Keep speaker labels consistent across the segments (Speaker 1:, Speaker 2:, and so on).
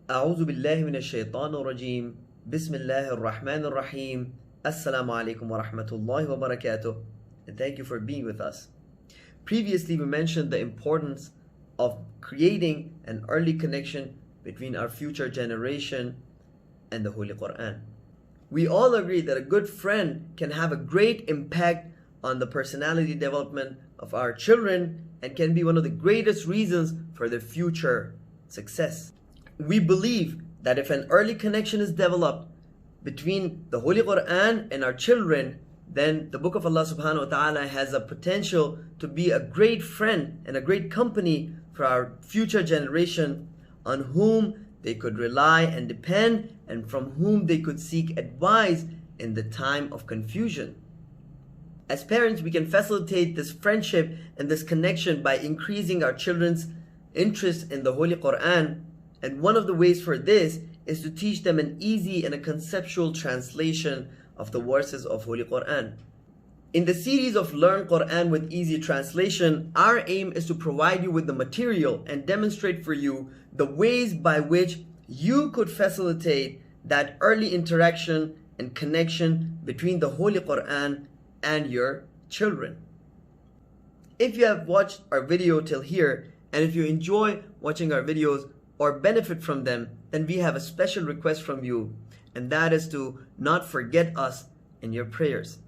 Speaker 1: أعوذ بالله من الشيطان الرجيم بسم الله الرحمن الرحيم Assalamu alaikum wa rahmatullahi wa barakatuh, and thank you for being with us. Previously we mentioned the importance of creating an early connection between our future generation and the Holy Quran. We all agree that a good friend can have a great impact on the personality development of our children and can be one of the greatest reasons for their future success. We believe that if an early connection is developed between the Holy Quran and our children, then the Book of Allah subhanahu wa ta'ala has a potential to be a great friend and a great company for our future generation, on whom they could rely and depend, and from whom they could seek advice in the time of confusion. As parents, we can facilitate this friendship and this connection by increasing our children's interest in the Holy Quran. And one of the ways for this is to teach them an easy and a conceptual translation of the verses of Holy Quran. In the series of Learn Quran with Easy Translation, our aim is to provide you with the material and demonstrate for you the ways by which you could facilitate that early interaction and connection between the Holy Quran and your children. If you have watched our video till here, and if you enjoy watching our videos or benefit from them, then we have a special request from you, and that is to not forget us in your prayers.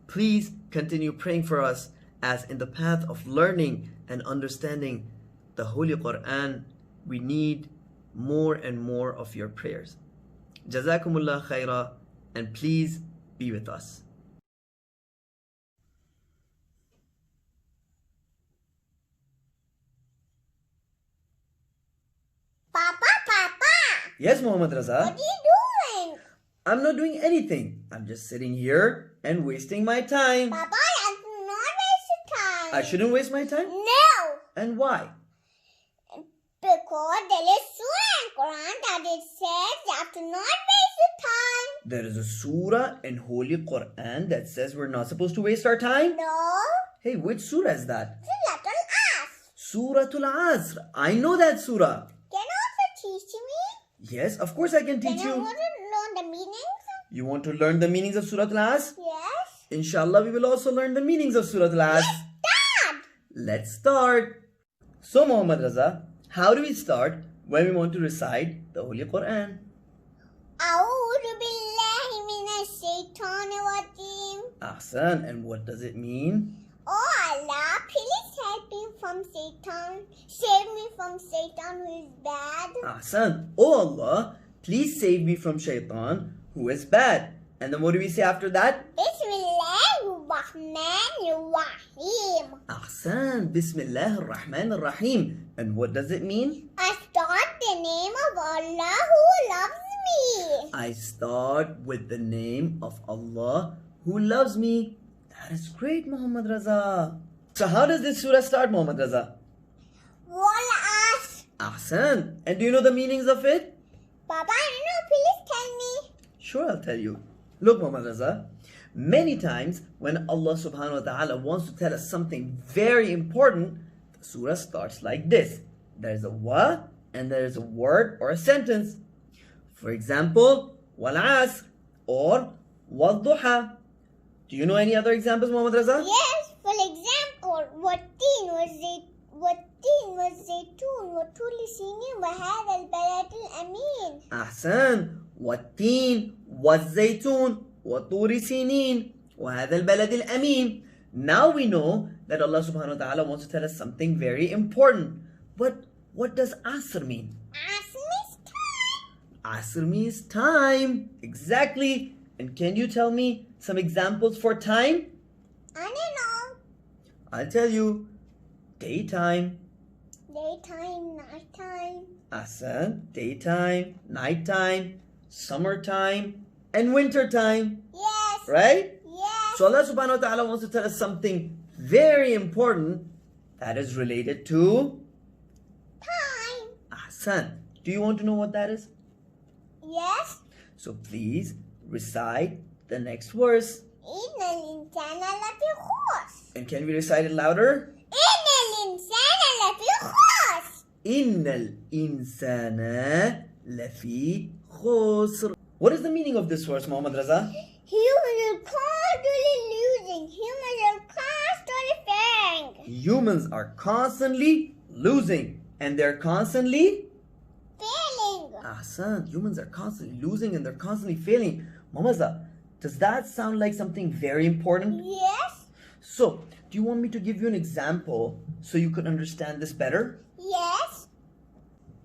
Speaker 1: Please continue praying for us, as in the path of learning and understanding the Holy Quran, we need more and more of your prayers. Jazakumullah khaira, and please be with us. Yes, Muhammad Raza.
Speaker 2: What are you doing?
Speaker 1: I'm not doing anything. I'm just sitting here and wasting my time.
Speaker 2: Papa, I do not waste your time.
Speaker 1: I shouldn't waste my time?
Speaker 2: No.
Speaker 1: And why?
Speaker 2: Because there is Surah Al-Quran that it says you have to not waste your time.
Speaker 1: There is a surah in Holy Quran that says we're not supposed to waste our time?
Speaker 2: No.
Speaker 1: Hey, which surah is that?
Speaker 2: Surah Al-Asr.
Speaker 1: Surah Al-Asr. I know that surah.
Speaker 2: Can you also teach me?
Speaker 1: Yes, of course I can teach
Speaker 2: Can I
Speaker 1: you.
Speaker 2: want to learn the meanings?
Speaker 1: You want to learn the meanings of Surah Al-Asr?
Speaker 2: Yes.
Speaker 1: Inshallah, we will also learn the meanings of Surah Al-Asr.
Speaker 2: Dad.
Speaker 1: Let's start. So, Muhammad Raza, how do we start when we want to recite the Holy Quran?
Speaker 2: A'udhu billahi minash shaitanir rajeem.
Speaker 1: Ahsan, and what does it mean?
Speaker 2: Oh Allah, please help me from Satan. Save me from Satan who is bad.
Speaker 1: Ahsan. Oh Allah, please save me from shaitan who is bad. And then what do we say after that?
Speaker 2: Bismillahirrahmanirrahim.
Speaker 1: Ahsan. Bismillah ar-Rahman ar-Rahim. And what does it mean?
Speaker 2: I start the name of Allah who loves me.
Speaker 1: I start with the name of Allah who loves me. That is great, Muhammad Raza. So how does this surah start, Muhammad Raza?
Speaker 2: Al-Asr.
Speaker 1: Ahsan. And do you know the meanings of it?
Speaker 2: Papa, I don't know. Please tell me.
Speaker 1: Sure, I'll tell you. Look, Muhammad Raza, many times when Allah subhanahu wa ta'ala wants to tell us something very important, the surah starts like this. There's a wa and there's a word or a sentence. For example, wal-asr or wal-duha. Do you know any other examples, Muhammad Raza?
Speaker 2: Yes, for example, Watteen was Zaytun, Watuli Sinin, Wahad al-Balad al-Amin.
Speaker 1: Ahsan. والتين والزيتون وطور سينين وهذا البلد الأمين. Now we know that Allah subhanahu wa ta'ala wants to tell us something very important. But what does Asr mean?
Speaker 2: Asr means time.
Speaker 1: Asr means time. Exactly. And can you tell me some examples for time?
Speaker 2: I don't know.
Speaker 1: I'll tell you. Daytime.
Speaker 2: Daytime, nighttime.
Speaker 1: Ahsan. Daytime, nighttime, summertime, and wintertime.
Speaker 2: Yes.
Speaker 1: Right?
Speaker 2: Yes.
Speaker 1: So Allah subhanahu wa ta'ala wants to tell us something very important that is related to
Speaker 2: Time.
Speaker 1: Ahsan. Do you want to know what that is?
Speaker 2: Yes.
Speaker 1: So please recite the next verse.
Speaker 2: Innal insana lafi khusr.
Speaker 1: And can we recite it louder?
Speaker 2: Innal insana lafi khusr.
Speaker 1: إِنَّ الْإِنسَانَ لَفِي خُسْرٍ. What is the meaning of this verse, Muhammad Raza?
Speaker 2: Humans are constantly losing. Humans are constantly failing.
Speaker 1: Humans are constantly losing and they're constantly
Speaker 2: Failing.
Speaker 1: Ahsan. Humans are constantly losing and they're constantly failing. Muhammad Raza, does that sound like something very important?
Speaker 2: Yes.
Speaker 1: So, do you want me to give you an example so you could understand this better?
Speaker 2: Yes.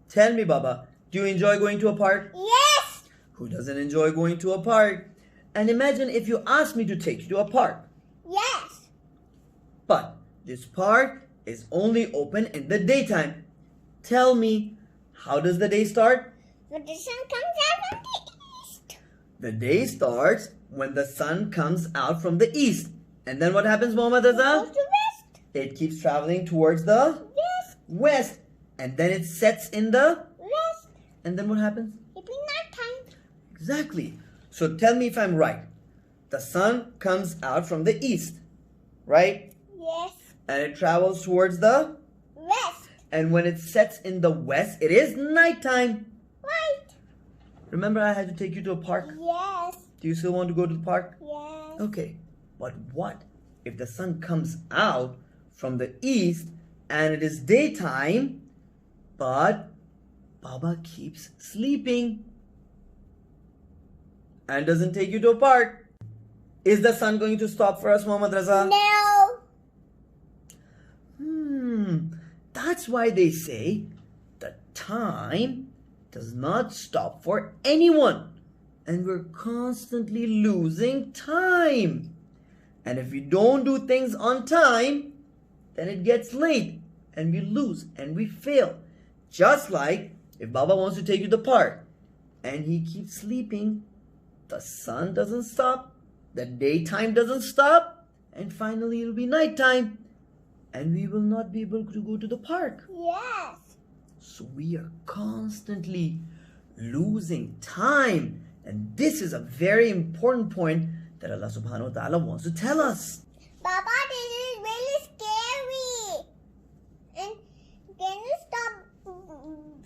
Speaker 1: Tell me, Baba, do you enjoy going to a park?
Speaker 2: Yes.
Speaker 1: Who doesn't enjoy going to a park? And imagine if you asked me to take you to a park.
Speaker 2: Yes.
Speaker 1: But this park is only open in the daytime. Tell me, how does the day start?
Speaker 2: When the sun comes out from the east.
Speaker 1: The day starts when the sun comes out from the east. And then what happens, Muhammad
Speaker 2: It
Speaker 1: Azam?
Speaker 2: goes to west.
Speaker 1: It keeps traveling towards the
Speaker 2: West.
Speaker 1: west. And then it sets in the...
Speaker 2: West.
Speaker 1: And then what happens?
Speaker 2: It be nighttime.
Speaker 1: Exactly. So tell me if I'm right. The sun comes out from the east, right?
Speaker 2: Yes.
Speaker 1: And it travels towards the...
Speaker 2: West.
Speaker 1: And when it sets in the west, it is nighttime.
Speaker 2: Right.
Speaker 1: Remember I had to take you to a park?
Speaker 2: Yes.
Speaker 1: Do you still want to go to the park?
Speaker 2: Yes.
Speaker 1: Okay. But what if the sun comes out from the east and it is daytime, but Baba keeps sleeping and doesn't take you to a park? Is the sun going to stop for us, Muhammad Raza?
Speaker 2: No.
Speaker 1: That's why they say the time does not stop for anyone. And we're constantly losing time. And if we don't do things on time, then it gets late and we lose and we fail. Just like if Baba wants to take you to the park and he keeps sleeping, the sun doesn't stop, the daytime doesn't stop, and finally it'll be nighttime and we will not be able to go to the park.
Speaker 2: Yes.
Speaker 1: So we are constantly losing time. And this is a very important point that Allah subhanahu wa ta'ala wants to tell us.
Speaker 2: Baba, this is really scary. And can you stop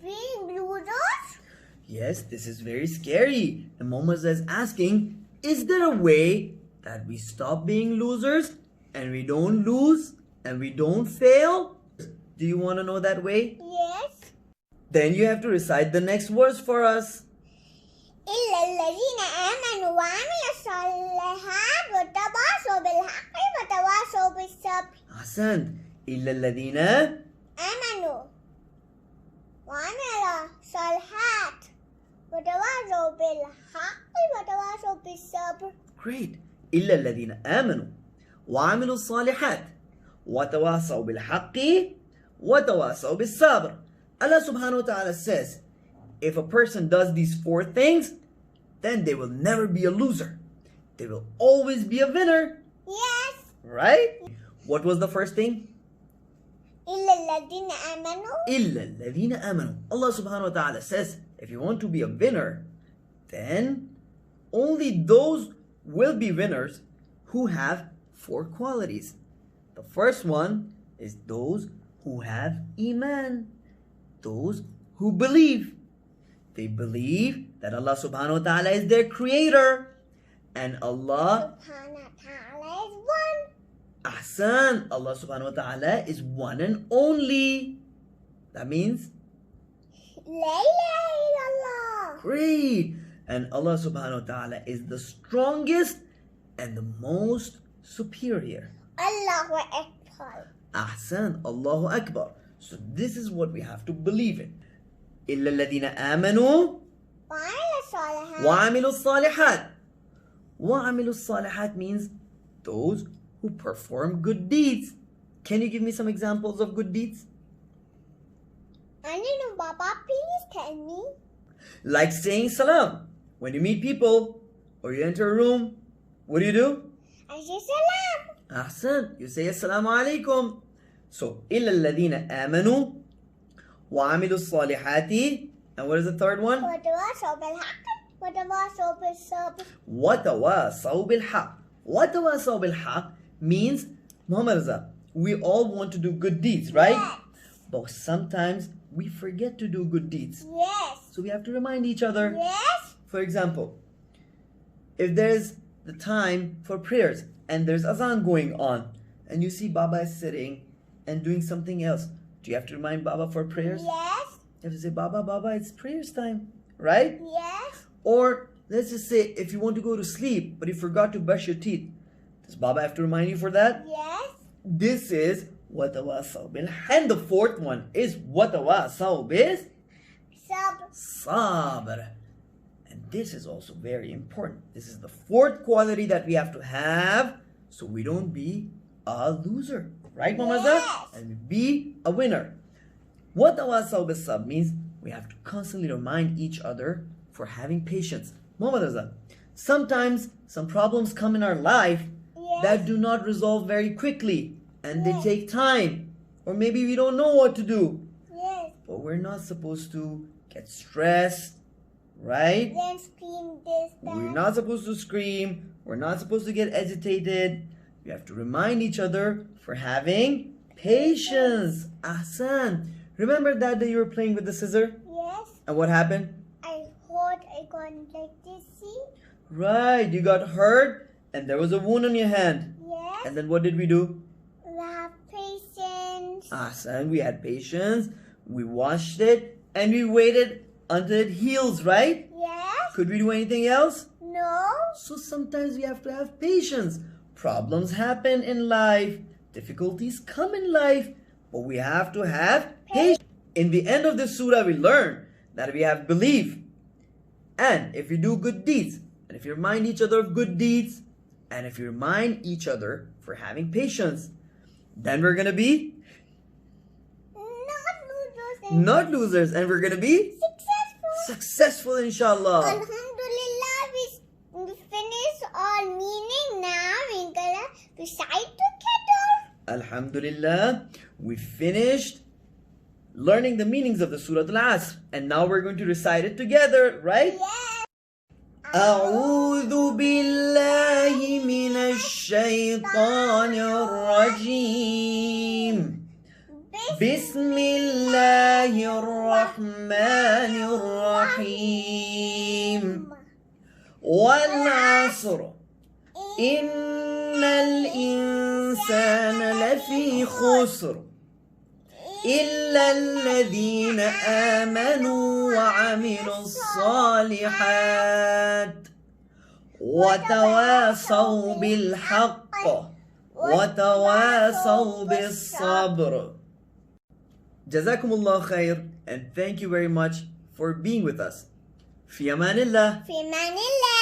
Speaker 2: being losers?
Speaker 1: Yes, this is very scary. And Muhammad is asking, is there a way that we stop being losers and we don't lose and we don't fail? Do you want to know that way?
Speaker 2: Yes.
Speaker 1: Then you have to recite the next verse for us.
Speaker 2: إلا الذين آمنوا وعملوا الصالحات وتواصوا بالحق وتواصوا بالصبر.
Speaker 1: Ahsan. إلا الذين
Speaker 2: آمنوا وعملوا الصالحات وتواصوا بالحق وتواصوا بالصبر.
Speaker 1: Great. إلا الذين آمنوا وعملوا الصالحات وتواصوا بالحق وتواصوا بالصبر. Allah subhanahu wa ta'ala says, if a person does these four things, then they will never be a loser. They will always be a winner.
Speaker 2: Yes.
Speaker 1: Right? What was the first thing?
Speaker 2: إلا الذين آمنوا.
Speaker 1: إلا الذين آمنوا. Allah subhanahu wa ta'ala says, if you want to be a winner, then only those will be winners who have four qualities. The first one is those who have Iman. Those who believe. They believe that Allah subhanahu wa ta'ala is their creator. And Allah
Speaker 2: Subhanahu wa ta'ala is one.
Speaker 1: Ahsan, Allah subhanahu wa ta'ala is one and only. That means
Speaker 2: La ilaha illallah.
Speaker 1: great. And Allah subhanahu wa ta'ala is the strongest and the most superior.
Speaker 2: Allahu Akbar.
Speaker 1: Ahsan, Allahu Akbar. So this is what we have to believe in. إِلَّا الَّذِينَ آمَنُوا
Speaker 2: وعملوا الصالحات.
Speaker 1: وَعَمِلُوا الصَّالِحَاتِ. وَعَمِلُوا الصَّالِحَاتِ means those who perform good deeds. Can you give me some examples of good deeds?
Speaker 2: I don't know, Baba. Please tell me.
Speaker 1: Like saying salam. When you meet people or you enter a room, what do?
Speaker 2: I say salam.
Speaker 1: Ahsan, you say assalamu alaikum. So, إِلَّا الَّذِينَ آمَنُوا وَعَمِلُوا الصَّالِحَاتِ. And what is the third one?
Speaker 2: وتواصوا بالحق وتواصوا بالصبر.
Speaker 1: وَتَوَاصَوْا بِالْحَقِّ. وَتَوَاصَوْا بِالْحَقِّ means, Muhammad Raza, we all want to do good deeds, right?
Speaker 2: Yes.
Speaker 1: But sometimes we forget to do good deeds.
Speaker 2: Yes.
Speaker 1: So we have to remind each other.
Speaker 2: Yes.
Speaker 1: For example, if there's the time for prayers and there's azan going on and you see Baba is sitting and doing something else, do you have to remind Baba for prayers?
Speaker 2: Yes.
Speaker 1: You have to say, Baba, it's prayers time, right?
Speaker 2: Yes.
Speaker 1: Or let's just say if you want to go to sleep but you forgot to brush your teeth, does Baba have to remind you for that?
Speaker 2: Yes.
Speaker 1: This is وَتَوَاصَوْا بِالْحَقِّ. And the fourth one is وَتَوَاصَوْا بِالصَّبْرِ. And this is also very important. This is the fourth quality that we have to have so we don't be a loser. Right, Mama Zah?
Speaker 2: Yes.
Speaker 1: And be a winner. وَتَوَاصَوْا بِالصَّبْرِ means we have to constantly remind each other for having patience. Mama Zah, sometimes some problems come in our life
Speaker 2: Yes.
Speaker 1: that do not resolve very quickly and they
Speaker 2: Yes.
Speaker 1: take time, or maybe we don't know what to do,
Speaker 2: Yes.
Speaker 1: but we're not supposed to get stressed, right?
Speaker 2: Then scream this
Speaker 1: We're
Speaker 2: time.
Speaker 1: not supposed to scream, we're not supposed to get agitated. We have to remind each other for having patience. Ahsan. Remember that day you were playing with the scissor
Speaker 2: Yes.
Speaker 1: and what happened?
Speaker 2: I got like this. See?
Speaker 1: Right, you got hurt and there was a wound on your hand.
Speaker 2: Yes.
Speaker 1: And then what did we do?
Speaker 2: We have patience.
Speaker 1: Ahsan, we had patience, we washed it, and we waited until it heals, right?
Speaker 2: Yes.
Speaker 1: Could we do anything else?
Speaker 2: No.
Speaker 1: So sometimes we have to have patience. Problems happen in life, difficulties come in life, but we have to have patience. In the end of this surah, we learn that we have belief. And if we do good deeds, and if you remind each other of good deeds, and if you remind each other for having patience, then we're going to be not losers, and we're going to be successful, inshallah.
Speaker 2: Alhamdulillah, we finished all meaning. Now we're gonna recite together.
Speaker 1: Alhamdulillah, we finished learning the meanings of the Surah Al-Asr, and now we're going to recite it together, right?
Speaker 2: Yes.
Speaker 1: أعوذ بالله من الشيطان الرجيم بسم الله الرحمن الرحيم والعصر إن الإنسان لفي خسر إلا الذين آمنوا وعملوا الصالحات وتواصوا بالحق وتواصوا بالصبر. Jazakumullah khair, and thank you very much for being with us. في أمان الله.
Speaker 2: في أمان الله.